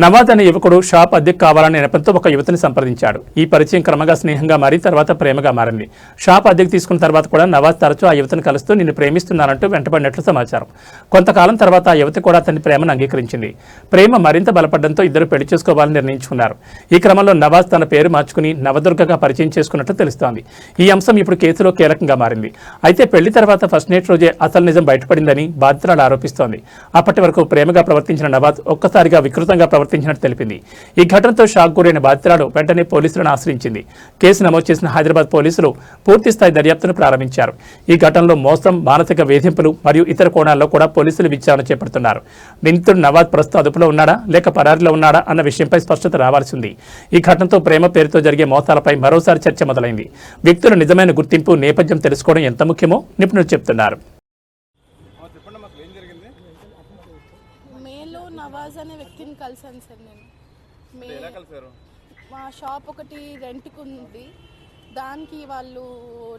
నవాజ్ అనే యువకుడు షాప్ అద్దెకు కావాలనే నెపంతో ఒక యువతిని సంప్రదించాడు. ఈ పరిచయం క్రమంగా స్నేహంగా మారి తర్వాత ప్రేమగా మారింది. షాప్ అద్దెకు తీసుకున్న తర్వాత కూడా నవాజ్ తరచూ ఆ యువతిని కలుస్తూ నిన్ను ప్రేమిస్తున్నానంటూ వెంటబడినట్లు సమాచారం. కొంతకాలం తర్వాత ఆ యువతి కూడా అతని ప్రేమను అంగీకరించింది. ప్రేమ మరింత బలపడడంతో ఇద్దరు పెళ్లి చేసుకోవాలని నిర్ణయించుకున్నారు. ఈ క్రమంలో నవాజ్ తన పేరు మార్చుకుని నవదుర్గగా పరిచయం చేసుకున్నట్లు తెలుస్తోంది. ఈ అంశం ఇప్పుడు కేసులో కీలకంగా మారింది. అయితే పెళ్లి తర్వాత ఫస్ట్ నైట్ రోజే అసలు నిజం బయటపడిందని బాధితురాలు ఆరోపిస్తోంది. అప్పటి వరకు ప్రేమగా ప్రవర్తించిన నవాజ్ ఒక్కసారిగా వికృతంగా ప్రవర్తించినట్టు తెలిపింది. ఈ ఘటనతో షాక్ గురైన బాధితురాలు వెంటనే పోలీసులను ఆశ్రయించింది. కేసు నమోదు చేసిన హైదరాబాద్ పోలీసులు పూర్తిస్థాయి దర్యాప్తును ప్రారంభించారు. ఈ ఘటనలో మోసం, మానసిక వేధింపులు మరియు ఇతర కోణాల్లో కూడా పోలీసులు విచారణ చేపడుతున్నారు. నిందితుడు నవాజ్ ప్రస్తుతం అదుపులో ఉన్నాడా లేక పరారీలో ఉన్నాడా అన్న విషయంపై స్పష్టత రావాల్సి ఉంది. ఈ ఘటనతో ప్రేమ పేరుతో జరిగే మోసాలపై మరోసారి చర్చ మొదలైంది. వ్యక్తుల నిజమైన గుర్తింపు, నేపథ్యం తెలుసుకోవడం ఎంత ముఖ్యమో నిపుణులు చెప్తున్నారు. నవాజ్ అనే వ్యక్తిని కలిసాను సార్. నేను మా షాప్ ఒకటి రెంట్కి ఉంది, దానికి వాళ్ళు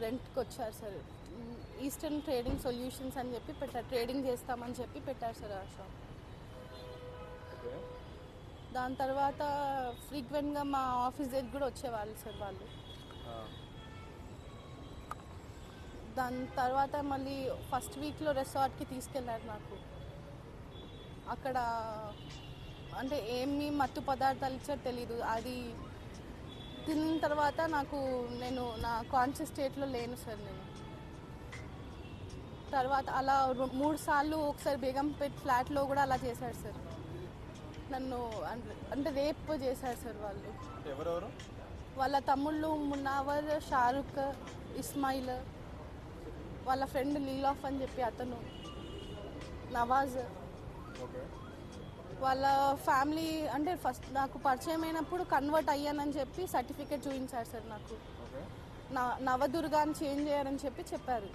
రెంట్కి వచ్చారు సార్. ఈస్టర్న్ ట్రేడింగ్ సొల్యూషన్స్ అని చెప్పి పెట్టారు, ట్రేడింగ్ చేస్తామని చెప్పి పెట్టారు సార్ ఆ షాప్. దాని తర్వాత ఫ్రీక్వెంట్గా మా ఆఫీస్ దగ్గర కూడా వచ్చేవాళ్ళు సార్ వాళ్ళు. దాని తర్వాత మళ్ళీ ఫస్ట్ వీక్లో రిసార్ట్కి తీసుకెళ్ళారు నాకు. అక్కడ అంటే ఏమి మత్తు పదార్థాలు ఇచ్చారో తెలీదు. అది తిన్న తర్వాత నేను నా కాన్షియస్ స్టేట్లో లేను సార్. నేను తర్వాత అలా 3 సార్లు ఒకసారి బేగంపేట్ ఫ్లాట్లో కూడా అలా చేశారు సార్. నన్ను అంటే రేప్ చేశారు సార్ వాళ్ళు. వాళ్ళ తమ్ముళ్ళు మున్నావర్, షారుఖ్, ఇస్మాయిల్, వాళ్ళ ఫ్రెండ్ లీలాఫ్ అని చెప్పి అతను, నవాజ్. వాళ్ళ ఫ్యామిలీ అంటే ఫస్ట్ నాకు పరిచయం అయినప్పుడు కన్వర్ట్ అయ్యానని చెప్పి సర్టిఫికేట్ చూపించారు సార్ నాకు. నవదుర్గా అని చేంజ్ చేయాలని చెప్పారు.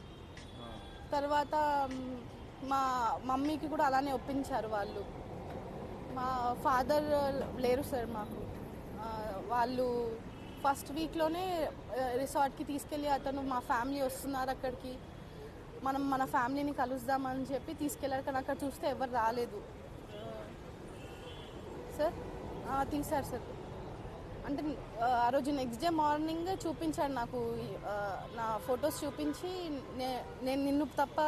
తర్వాత మా మమ్మీకి కూడా అలానే ఒప్పించారు వాళ్ళు. మా ఫాదర్ లేరు సార్ మాకు. వాళ్ళు ఫస్ట్ వీక్లోనే రిసార్ట్కి తీసుకెళ్ళి అతను మా ఫ్యామిలీ వస్తున్నారు అక్కడికి, మనం మన ఫ్యామిలీని కలుద్దామని చెప్పి తీసుకెళ్ళారు. కానీ అక్కడ చూస్తే ఎవరు రాలేదు సార్. తీశారు సార్. అంటే ఆ రోజు నెక్స్ట్ డే మార్నింగ్ చూపించాడు నాకు, నా ఫొటోస్ చూపించి నేను నిన్ను తప్ప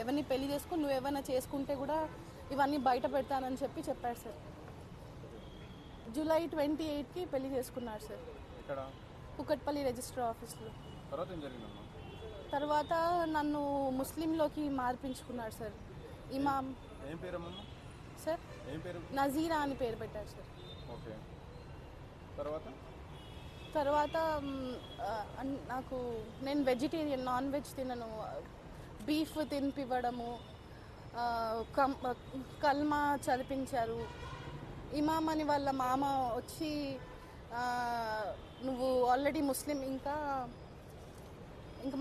ఎవరిని పెళ్లి చేసుకుని నువ్వు ఏమైనా చేసుకుంటే కూడా ఇవన్నీ బయట పెడతానని చెప్పాడు సార్. జూలై 28కి పెళ్లి చేసుకున్నాడు సార్ కుకట్పల్లి రిజిస్టర్ ఆఫీస్లో. తర్వాత నన్ను ముస్లింలోకి మార్పించుకున్నాడు సార్. ఇమాం ఏం పేరమ్మా? సార్ ఏం పేరు? నజీరా అని పేరు పెట్టారు సార్. ఓకే. తర్వాత నాకు నేను వెజిటేరియన్, నాన్ వెజ్ తినను, బీఫ్ తినిపివ్వడము, కల్మా చదివించారు. ఇమాం అని వాళ్ళ మామ వచ్చి నువ్వు ఆల్రెడీ ముస్లిం, ఇంకా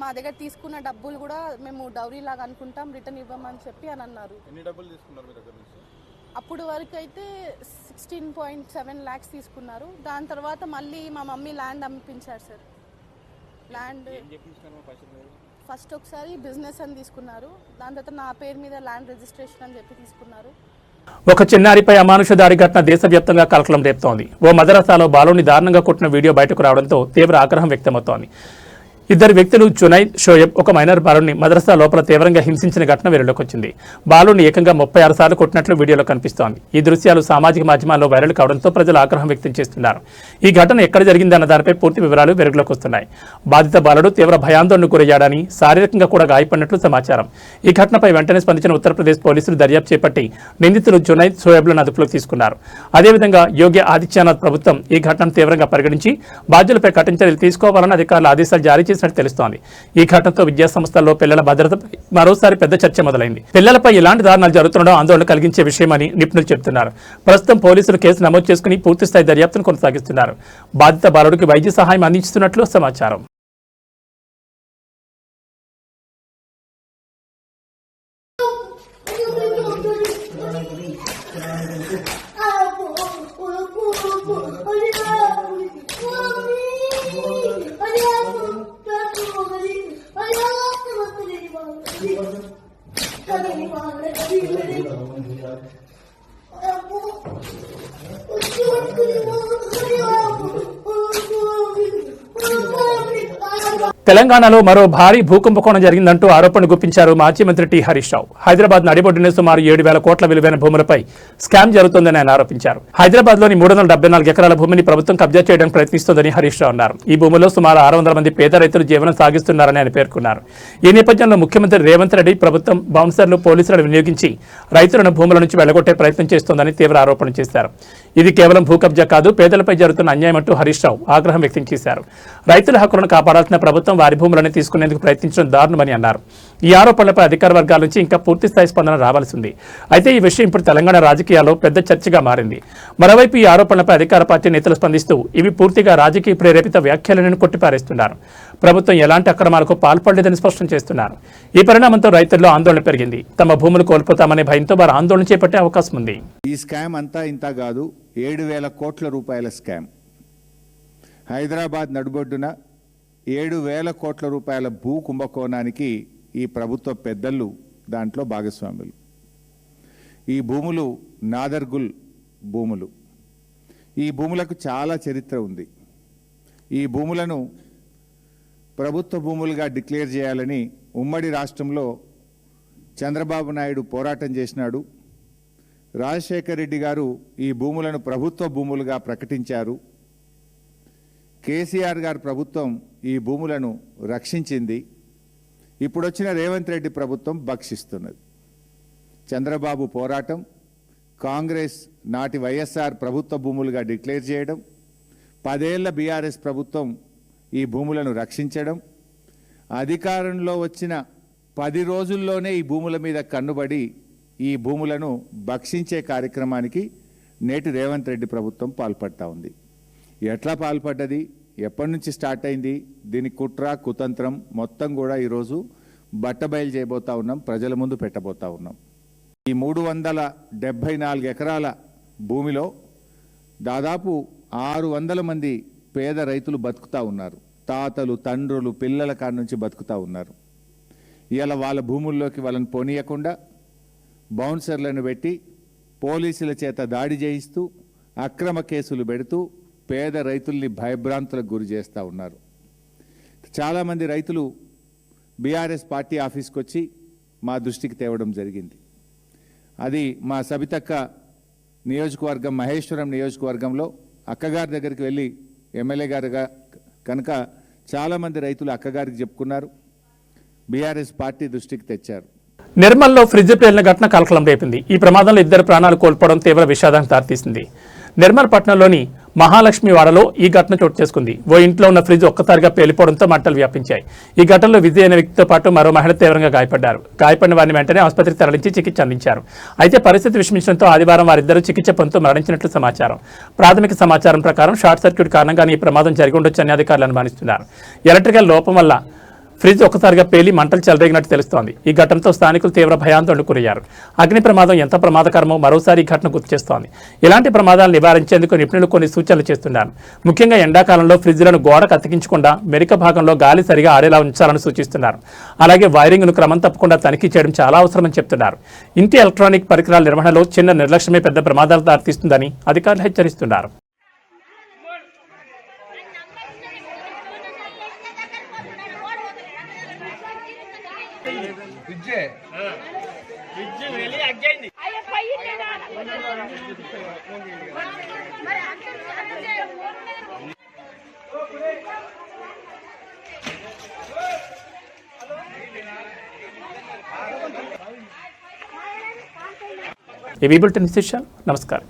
మా దగ్గర తీసుకున్న డబ్బులు కూడా మేము డౌరీ లాగా అనుకుంటాం, రిటర్న్ ఇవ్వమని చెప్పి అని అన్నారు. ఎన్ని డబ్బులు తీసుకున్నారు మీ దగ్గర నుంచి? అప్పుడు వరకు అయితే 16.7 lakhs తీసుకున్నారు. దాని తర్వాత మళ్ళీ మా మమ్మీ ల్యాండ్ అమ్మిపించారు సార్. ల్యాండ్ ఫస్ట్ ఒకసారి బిజినెస్ అని తీసుకున్నారు, దాని తర్వాత నా పేరు మీద ల్యాండ్ రిజిస్ట్రేషన్ అని చెప్పి తీసుకున్నారు. ఒక చిన్నారిపై అమానుష దాడి ఘటన దేశవ్యాప్తంగా కలకలం రేపుతోంది. ఓ మదరసాలో బాలుని దారుణంగా కొట్టిన వీడియో బయటకు రావడంతో తీవ్ర ఆగ్రహం వ్యక్తమవుతోంది. ఇద్దరు వ్యక్తులు జునైద్, షోయబ్ ఒక మైనర్ బాలుని మదరసా లోపల తీవ్రంగా హింసించిన ఘటన వెలుగులోకి వచ్చింది. బాలుని ఏకంగా 36 సార్లు కొట్టినట్లు వీడియోలో కనిపిస్తోంది. ఈ దృశ్యాలు సామాజిక మాధ్యమాల్లో వైరల్ కావడంతో ప్రజలు ఆగ్రహం వ్యక్తం చేస్తున్నారు. ఈ ఘటన ఎక్కడ జరిగిందన్న దానిపై పూర్తి వివరాలు వెలుగులోకి వస్తున్నాయి. బాధిత బాలుడు తీవ్ర భయాందోళనకు గురయ్యాడని, శారీరకంగా కూడా గాయపడినట్లు సమాచారం. ఈ ఘటనపై వెంటనే స్పందించిన ఉత్తరప్రదేశ్ పోలీసులు దర్యాప్తు చేపట్టి నిందితులు జునైద్, షోయబ్లను అదుపులోకి తీసుకున్నారు. అదేవిధంగా యోగి ఆదిత్యనాథ్ ప్రభుత్వం ఈ ఘటనను తీవ్రంగా పరిగణించి బాధ్యులపై కఠిన చర్యలు తీసుకోవాలని అధికారులు ఆదేశాలు జారీ చేసినట్టు తెలుస్తోంది. ఈ ఘటనతో విద్యాసంస్థల్లో పిల్లల భద్రతపై మరోసారి పెద్ద చర్చ మొదలైంది. పిల్లలపై ఇలాంటి దారుణాలు జరుగుతుండడం ఆందోళన కలిగించే విషయమని నిపుణులు చెబుతున్నారు. ప్రస్తుతం పోలీసులు కేసు నమోదు చేసుకుని పూర్తిస్థాయి దర్యాప్తును కొనసాగిస్తున్నారు. బాధిత బాలుడికి వైద్య సహాయం అందిస్తున్నట్లు సమాచారం. తెలంగాణలో మరో భారీ భూకుంభకోణం జరిగిందంటూ ఆరోపణలు గుప్పించారు మాజీ మంత్రి టి హరీష్ రావు. హైదరాబాద్ నడిబొడ్డున సుమారు 7,000 కోట్ల విలువైన భూములపై స్కామ్ జరుగుతోందని ఆయన ఆరోపించారు. హైదరాబాద్లోని 374 ఎకరాల భూమిని ప్రభుత్వం కబ్జా చేయడానికి ప్రయత్నిస్తోందని హరీష్ రావు అన్నారు. ఈ భూముల్లో సుమారు 600 మంది పేద రైతులు జీవనం సాగిస్తున్నారని ఆయన పేర్కొన్నారు. ఈ నేపథ్యంలో ముఖ్యమంత్రి రేవంత్ రెడ్డి ప్రభుత్వం బౌన్సర్లు, పోలీసులను వినియోగించి రైతులను భూముల నుంచి వెళ్లగొట్టే ప్రయత్నం చేస్తోందని తీవ్ర ఆరోపణలు చేశారు. ఇది కేవలం భూ కబ్జా కాదు, పేదలపై జరుగుతున్న అన్యాయమంటూ హరీష్ రావు ఆగ్రహం వ్యక్తం చేశారు. రైతుల హక్కులను కాపాడాల్సిన ప్రభుత్వం వారి భూములను తీసుకునేందుకు ప్రయత్నించడం దారుణమని అన్నారు. ఈ ఆరోపణలపై అధికార వర్గాల నుంచి ఇంకా పూర్తిస్థాయి స్పందన రావాల్సి ఉంది. అయితే ఈ విషయం ఇప్పుడు తెలంగాణ రాజకీయాల్లో పెద్ద చర్చగా మారింది. మరోవైపు ఈ ఆరోపణలపై అధికార పార్టీ నేతలు స్పందిస్తూ ఇవి పూర్తిగా రాజకీయ ప్రేరేపిత వ్యాఖ్యలను కొట్టిపారేస్తున్నారు. ప్రభుత్వం ఎలాంటి అక్రమాలకు పాల్పడలేదని స్పష్టం చేస్తున్నారు. ఈ పరిణామంతో రైతుల్లో ఆందోళన పెరిగింది. తమ భూములు కోల్పోతామనే భయంతో వారు ఆందోళన చేపట్టే అవకాశం ఉంది. ఈ స్కామ్ అంతా ఇంత కాదు, 7,000 కోట్ల రూపాయల స్కామ్. హైదరాబాద్ నడుబొడ్డున 7,000 కోట్ల రూపాయల భూ కుంభకోణానికి ఈ ప్రభుత్వ పెద్దలు దాంట్లో భాగస్వాములు. ఈ భూములు నాదర్గుల్ భూములు. ఈ భూములకు చాలా చరిత్ర ఉంది. ఈ భూములను ప్రభుత్వ భూములుగా డిక్లేర్ చేయాలని ఉమ్మడి రాష్ట్రంలో చంద్రబాబు నాయుడు పోరాటం చేసినాడు. రాజశేఖర్ రెడ్డి గారు ఈ భూములను ప్రభుత్వ భూములుగా ప్రకటించారు. కేసీఆర్ గారి ప్రభుత్వం ఈ భూములను రక్షించింది. ఇప్పుడు వచ్చిన రేవంత్ రెడ్డి ప్రభుత్వం భక్షిస్తున్నది. చంద్రబాబు పోరాటం, కాంగ్రెస్ నాటి వైఎస్ఆర్ ప్రభుత్వ భూములుగా డిక్లేర్ చేయడం, 10 ఏళ్ల బీఆర్ఎస్ ప్రభుత్వం ఈ భూములను రక్షించడం, అధికారంలో వచ్చిన 10 రోజుల్లోనే ఈ భూముల మీద కన్నుబడి ఈ భూములను భక్షించే కార్యక్రమానికి నేటి రేవంత్ రెడ్డి ప్రభుత్వం పాల్పడతా ఉంది. ఎట్లా పాల్పడ్డది, ఎప్పటి నుంచి స్టార్ట్ అయింది, దీని కుట్ర కుతంత్రం మొత్తం కూడా ఈరోజు బట్టబయలు చేయబోతా ఉన్నాం, ప్రజల ముందు పెట్టబోతా ఉన్నాం. ఈ 374 ఎకరాల భూమిలో దాదాపు 600 మంది పేద రైతులు బతుకుతూ ఉన్నారు. తాతలు, తండ్రులు, పిల్లల కాడ నుంచి బతుకుతూ ఉన్నారు. ఇవాళ వాళ్ళ భూముల్లోకి వాళ్ళని పోనీయకుండా బౌన్సర్లను పెట్టి పోలీసుల చేత దాడి చేయిస్తూ అక్రమ కేసులు పెడుతూ పేద రైతుల్ని భయభ్రాంతులకు గురి చేస్తూ ఉన్నారు. చాలామంది రైతులు బీఆర్ఎస్ పార్టీ ఆఫీస్కి వచ్చి మా దృష్టికి తేవడం జరిగింది. అది మా సబితక్క నియోజకవర్గం, మహేశ్వరం నియోజకవర్గంలో అక్కగారి దగ్గరికి వెళ్ళి ఎమ్మెల్యే గారుగా కనుక చాలామంది రైతులు అక్కగారికి చెప్పుకున్నారు, బీఆర్ఎస్ పార్టీ దృష్టికి తెచ్చారు. నిర్మల్లో ఫ్రిడ్జ్ పేలిన ఘటన కలకలం రేపింది. ఈ ప్రమాదంలో 2 ప్రాణాలు కోల్పోవడం తీవ్ర విషాదానికి దారితీసింది. నిర్మల్ పట్టణంలోని మహాలక్ష్మి వాడలో ఈ ఘటన చోటు చేసుకుంది. ఓ ఇంట్లో ఉన్న ఫ్రిడ్జ్ ఒక్కసారిగా పేలిపోవడంతో మంటలు వ్యాపించాయి. ఈ ఘటనలో విజయ్ అనే వ్యక్తితో పాటు మరో మహిళ తీవ్రంగా గాయపడ్డారు. గాయపడిన వారిని వెంటనే ఆసుపత్రికి తరలించి చికిత్స అందించారు. అయితే పరిస్థితి విషమించడంతో ఆదివారం వారిద్దరూ చికిత్స పొందుతూ మరణించినట్లు సమాచారం. ప్రాథమిక సమాచారం ప్రకారం షార్ట్ సర్క్యూట్ కారణంగానే ఈ ప్రమాదం జరిగి ఉండొచ్చని అధికారులు అనుమానిస్తున్నారు. ఎలక్ట్రికల్ లోపం వల్ల ఫ్రిడ్జ్ ఒక్కసారిగా పేలి మంటలు చెలరేగినట్టు తెలుస్తోంది. ఈ ఘటనతో స్థానికులు తీవ్ర భయాందోళనకు గురయ్యారు. అగ్ని ప్రమాదం ఎంత ప్రమాదకరమో మరోసారి ఈ ఘటన గుర్తు చేస్తోంది. ఇలాంటి ప్రమాదాలు నివారించేందుకు నిపుణులు కొన్ని సూచనలు చేస్తున్నారు. ముఖ్యంగా ఎండాకాలంలో ఫ్రిడ్జ్లను గోడకు అతికించకుండా మెరిక భాగంలో గాలి సరిగా ఆడేలా ఉంచాలని సూచిస్తున్నారు. అలాగే వైరింగ్ను క్రమం తప్పకుండా తనిఖీ చేయడం చాలా అవసరమని చెప్తున్నారు. ఇంటి ఎలక్ట్రానిక్ పరికరాల నిర్వహణలో చిన్న నిర్లక్ష్యమే పెద్ద ప్రమాదాలు దారితీస్తుందని అధికారులు హెచ్చరిస్తున్నారు. ఈ బులెటిన్ విశేషాలు. నమస్కారం.